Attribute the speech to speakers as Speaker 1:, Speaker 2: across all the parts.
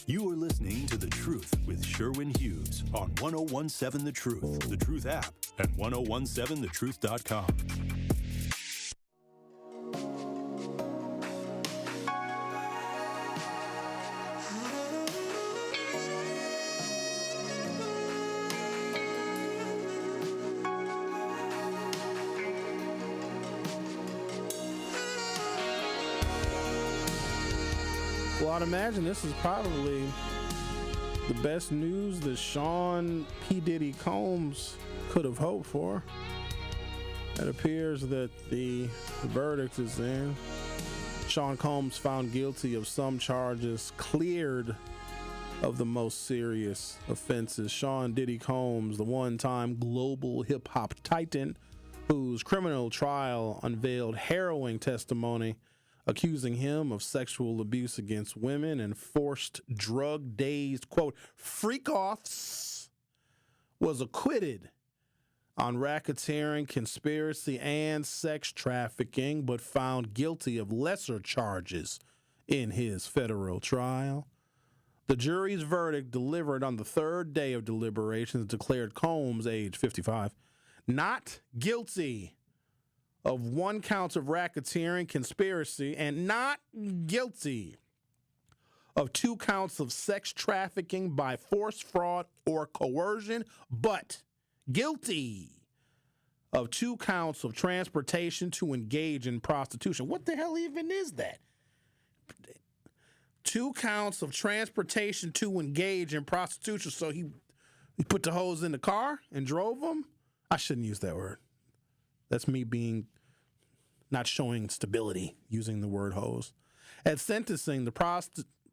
Speaker 1: You are listening to The Truth with Sherwin Hughes on 1017 The Truth, The Truth app, and 1017thetruth.com.
Speaker 2: Well, I'd imagine this is probably the best news that Sean P. Diddy Combs could have hoped for. It appears that the verdict is in. Sean Combs found guilty of some charges, cleared of the most serious offenses. Sean Diddy Combs, the one-time global hip-hop titan, whose criminal trial unveiled harrowing testimony accusing him of sexual abuse against women and forced drug-dazed, quote, freak-offs, was acquitted on racketeering, conspiracy, and sex trafficking, but found guilty of lesser charges in his federal trial. The jury's verdict, delivered on the third day of deliberations, declared Combs, age 55, not guilty of one count of racketeering, conspiracy, and not guilty of 2 counts of sex trafficking by force, fraud, or coercion, but guilty of 2 counts of transportation to engage in prostitution. What the hell even is that? 2 counts of transportation to engage in prostitution. So he put the hoes in the car and drove them? I shouldn't use that word. That's me being not showing stability, using the word hose. At sentencing, the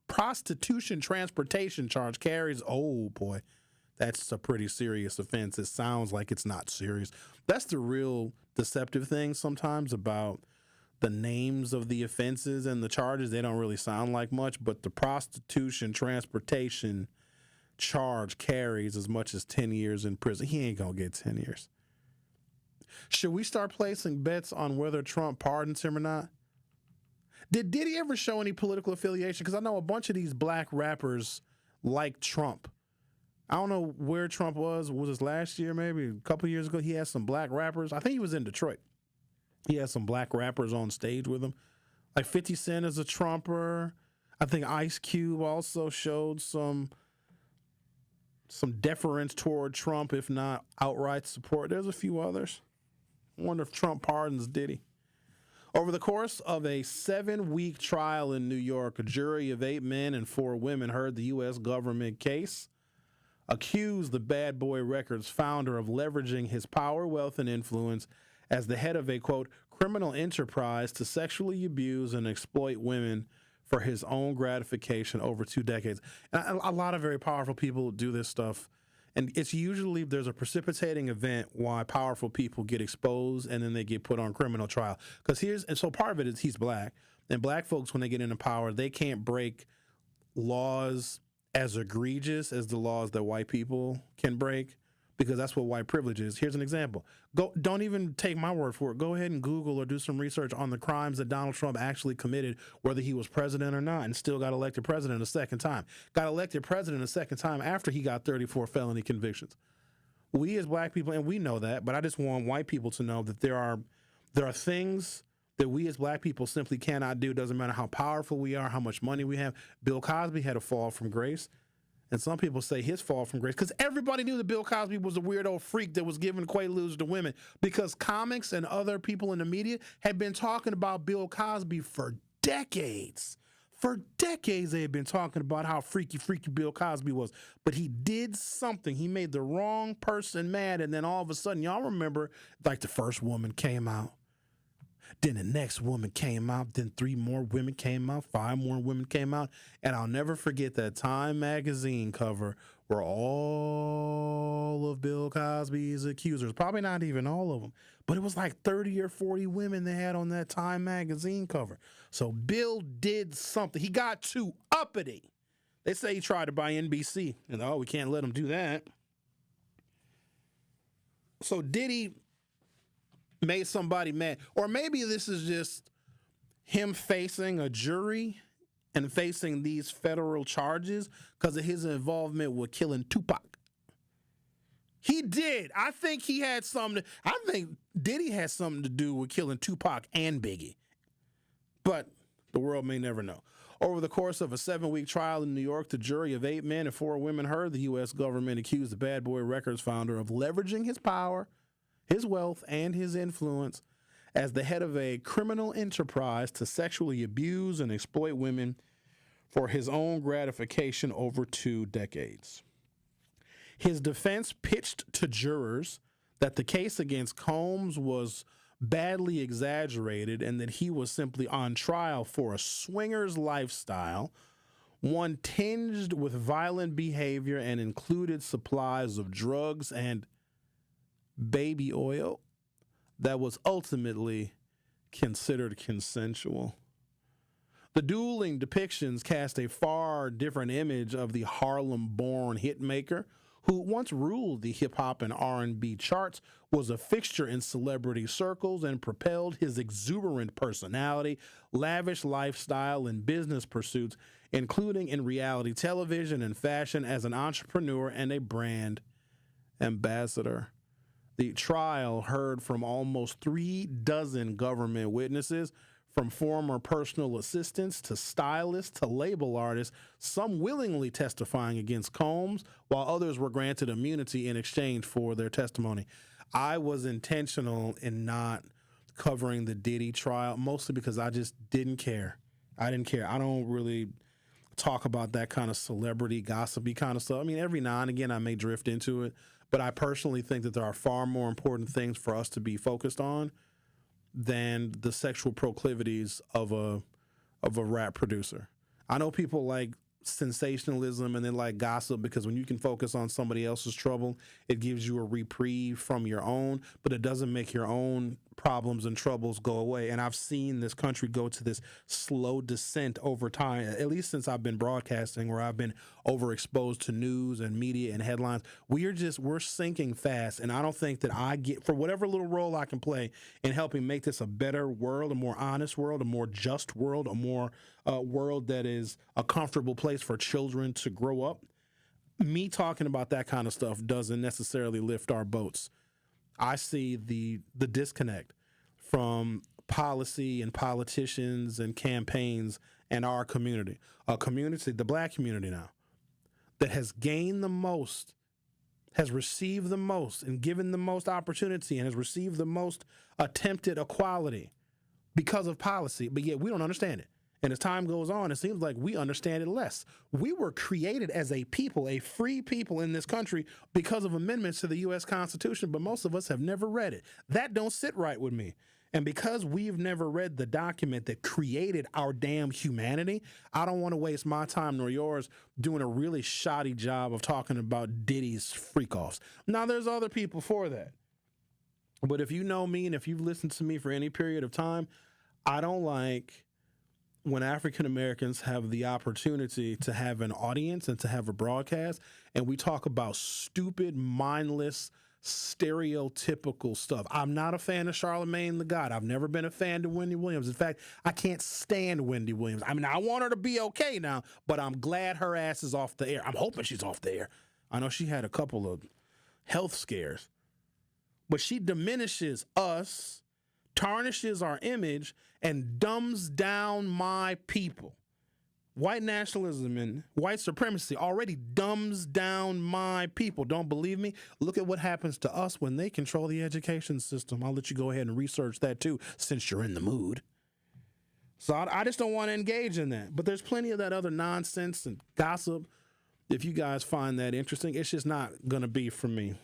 Speaker 2: prostitution transportation charge carries, oh boy, that's a pretty serious offense. It sounds like it's not serious. That's the real deceptive thing sometimes about the names of the offenses and the charges. They don't really sound like much, but the prostitution transportation charge carries as much as 10 years in prison. He ain't gonna get 10 years. Should we start placing bets on whether Trump pardons him or not? Did Diddy ever show any political affiliation? Because I know a bunch of these black rappers like Trump. I don't know where Trump was. Was this last year, maybe a couple years ago? He had some black rappers. I think he was in Detroit. He had some black rappers on stage with him. Like 50 Cent is a Trumper. I think Ice Cube also showed some deference toward Trump, if not outright support. There's a few others. I wonder if Trump pardons Diddy. Over the course of a 7-week trial in New York, a jury of 8 men and 4 women heard the U.S. government case, accused the Bad Boy Records founder of leveraging his power, wealth, and influence as the head of a, quote, criminal enterprise to sexually abuse and exploit women for his own gratification over 2 decades. And a lot of very powerful people do this stuff. And it's usually there's a precipitating event why powerful people get exposed and then they get put on criminal trial. So part of it is he's black. And black folks, when they get into power, they can't break laws as egregious as the laws that white people can break, because that's what white privilege is. Here's an example. Don't even take my word for it. Go ahead and Google or do some research on the crimes that Donald Trump actually committed, whether he was president or not, and still got elected president a second time. Got elected president a second time after he got 34 felony convictions. We as black people, and we know that, but I just want white people to know that there are things that we as black people simply cannot do. Doesn't matter how powerful we are, how much money we have. Bill Cosby had a fall from grace. And some people say his fall from grace, because everybody knew that Bill Cosby was a weirdo freak that was giving quaaludes to women, because comics and other people in the media had been talking about Bill Cosby for decades. For decades, they had been talking about how freaky Bill Cosby was. But he did something. He made the wrong person mad, and then all of a sudden, y'all remember, like the first woman came out. Then the next woman came out. Then 3 more women came out. 5 more women came out. And I'll never forget that Time magazine cover where all of Bill Cosby's accusers, probably not even all of them, but it was like 30 or 40 women they had on that Time magazine cover. So Bill did something. He got too uppity. They say he tried to buy NBC. And we can't let him do that. So Diddy made somebody mad. Or maybe this is just him facing a jury and facing these federal charges because of his involvement with killing Tupac. He did. I think he had something. I think Diddy has something to do with killing Tupac and Biggie. But the world may never know. Over the course of a 7-week trial in New York, the jury of 8 men and 4 women heard the U.S. government accused the Bad Boy Records founder of leveraging his power, his wealth, and his influence as the head of a criminal enterprise to sexually abuse and exploit women for his own gratification over 2 decades. His defense pitched to jurors that the case against Combs was badly exaggerated and that he was simply on trial for a swinger's lifestyle, one tinged with violent behavior and included supplies of drugs and baby oil that was ultimately considered consensual. The dueling depictions cast a far different image of the Harlem-born hitmaker who once ruled the hip-hop and R&B charts, was a fixture in celebrity circles, and propelled his exuberant personality, lavish lifestyle, and business pursuits, including in reality television and fashion, as an entrepreneur and a brand ambassador. The trial heard from almost 36 government witnesses, from former personal assistants to stylists to label artists, some willingly testifying against Combs, while others were granted immunity in exchange for their testimony. I was intentional in not covering the Diddy trial, mostly because I just didn't care. I didn't care. I don't really talk about that kind of celebrity gossipy kind of stuff. I mean, every now and again I may drift into it, but I personally think that there are far more important things for us to be focused on than the sexual proclivities of a rap producer. I know people like sensationalism and they like gossip because when you can focus on somebody else's trouble, it gives you a reprieve from your own, but it doesn't make your own problems and troubles go away. And I've seen this country go to this slow descent over time, at least since I've been broadcasting, where I've been overexposed to news and media and headlines. We're sinking fast. And I don't think that I get, for whatever little role I can play in helping make this a better world, a more honest world, a more just world, a more world that is a comfortable place for children to grow up. Me talking about that kind of stuff doesn't necessarily lift our boats. I see the disconnect from policy and politicians and campaigns and our community, a community, the black community now, that has gained the most, has received the most and given the most opportunity and has received the most attempted equality because of policy, but yet we don't understand it. And as time goes on, it seems like we understand it less. We were created as a people, a free people in this country because of amendments to the U.S. Constitution, but most of us have never read it. That don't sit right with me. And because we've never read the document that created our damn humanity, I don't want to waste my time nor yours doing a really shoddy job of talking about Diddy's freak-offs. Now, there's other people for that. But if you know me and if you've listened to me for any period of time, I don't like when African Americans have the opportunity to have an audience and to have a broadcast, and we talk about stupid, mindless, stereotypical stuff. I'm not a fan of Charlamagne the God. I've never been a fan of Wendy Williams. In fact, I can't stand Wendy Williams. I mean, I want her to be okay now, but I'm glad her ass is off the air. I'm hoping she's off the air. I know she had a couple of health scares, but she diminishes us, tarnishes our image, and dumbs down my people. White nationalism and white supremacy already dumbs down my people. Don't believe me? Look at what happens to us when they control the education system. I'll let you go ahead and research that too, since you're in the mood. So I just don't want to engage in that. But there's plenty of that other nonsense and gossip. If you guys find that interesting, it's just not going to be for me.